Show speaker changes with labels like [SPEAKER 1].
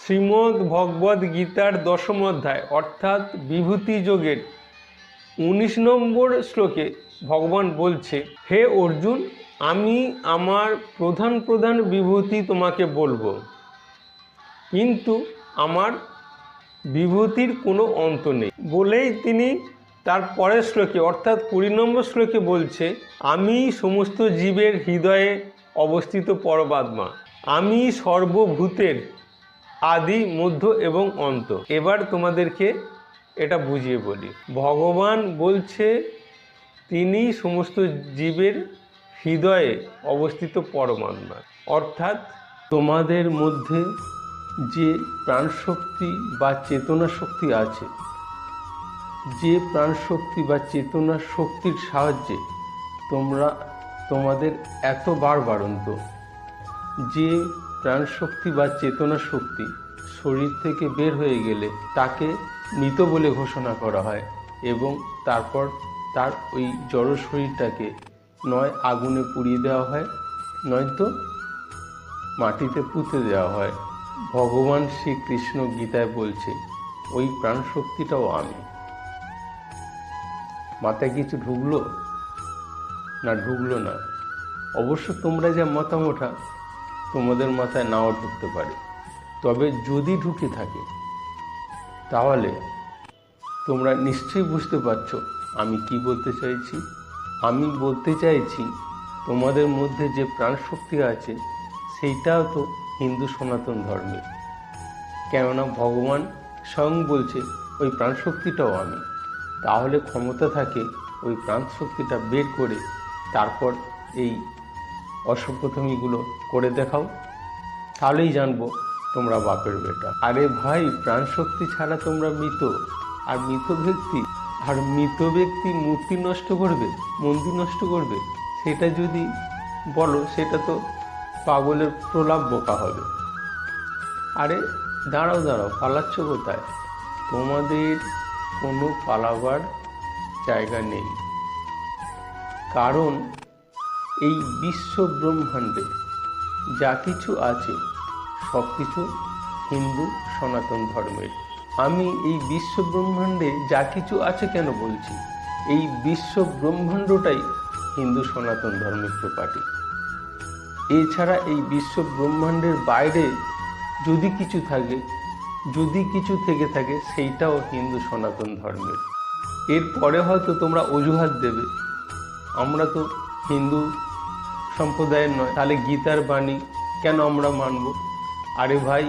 [SPEAKER 1] শ্রীমদ্ ভগবদ্ গীতার দশম অধ্যায় অর্থাৎ বিভূতি যোগের 19 নম্বর শ্লোকে ভগবান বলছে, হে অর্জুন, আমি আমার প্রধান প্রধান বিভূতি তোমাকে বলবো, কিন্তু আমার বিভূতির কোনো অন্ত নেই। বলেই তিনি তার পরের শ্লোকে অর্থাৎ 20 নম্বর শ্লোকে বলছে, আমি সমস্ত জীবের হৃদয়ে অবস্থিত পরমাত্মা, আমি সর্বভূতের আদি মধ্য এবং অন্ত। এবার তোমাদেরকে এটা বুঝিয়ে বলি। ভগবান বলছে তিনি সমস্ত জীবের হৃদয়ে অবস্থিত পরমাত্মা, অর্থাৎ তোমাদের মধ্যে যে প্রাণশক্তি বা চেতনা শক্তি আছে, যে প্রাণশক্তি বা চেতনা শক্তির সাহায্যে তোমরা তোমাদের এত বাড়ন্ত, যে প্রাণশক্তি বা চেতনা শক্তি শরীর থেকে বের হয়ে গেলে তাকে মৃত বলে ঘোষণা করা হয় এবং তারপর তার ওই জড় শরীরটাকে নয় আগুনে পুড়িয়ে দেওয়া হয়, নয়তো মাটিতে পুঁতে দেওয়া হয়। ভগবান শ্রীকৃষ্ণ গীতায় বলছে ওই প্রাণশক্তিটাও আমি। মাথায় কিছু ঢুকলো না? ঢুকলো না? অবশ্য তোমরা যা মতামতা তোমাদের মাথায় নাও ঢুকতে পারে, তবে যদি ঢুকে থাকে তাহলে তোমরা নিশ্চয়ই বুঝতে পারছো আমি কি বলতে চাইছি। আমি বলতে চাইছি তোমাদের মধ্যে যে প্রাণশক্তি আছে সেইটাও তো হিন্দু সনাতন ধর্মের, কেননা ভগবান স্বয়ং বলছে ওই প্রাণশক্তিটাও আমি। তাহলে ক্ষমতা থাকে ওই প্রাণশক্তিটা বের করে তারপর এই অসভ্যতমিগুলো করে দেখাও, তাহলেই জানবো তোমরা বাপের বেটা। আরে ভাই, প্রাণশক্তি ছাড়া তোমরা মৃত, আর মৃত ব্যক্তি মূর্তি নষ্ট করবে, মন্দির নষ্ট করবে, সেটা যদি বলো সেটা তো পাগলের প্রলাপ বোকা হবে। আরে দাঁড়াও, পালাচ্ছ কোথায়? তোমাদের কোনো পালাবার জায়গা নেই, কারণ এই বিশ্ব ব্রহ্মাণ্ডে যা কিছু আছে সব কিছু হিন্দু সনাতন ধর্মের। আমি এই বিশ্ব ব্রহ্মাণ্ডে যা কিছু আছে কেন বলছি, এই বিশ্ব ব্রহ্মাণ্ডটাই হিন্দু সনাতন ধর্মের প্রপার্টি। এছাড়া এই বিশ্ব ব্রহ্মাণ্ডের বাইরে যদি কিছু থেকে থাকে সেইটাও হিন্দু সনাতন ধর্মের। এরপরে হয়তো তোমরা অজুহাত দেবে আমরা তো হিন্দু সম্প্রদায়ের নয়, তাহলে গীতার বাণী কেন আমরা মানব? আরে ভাই,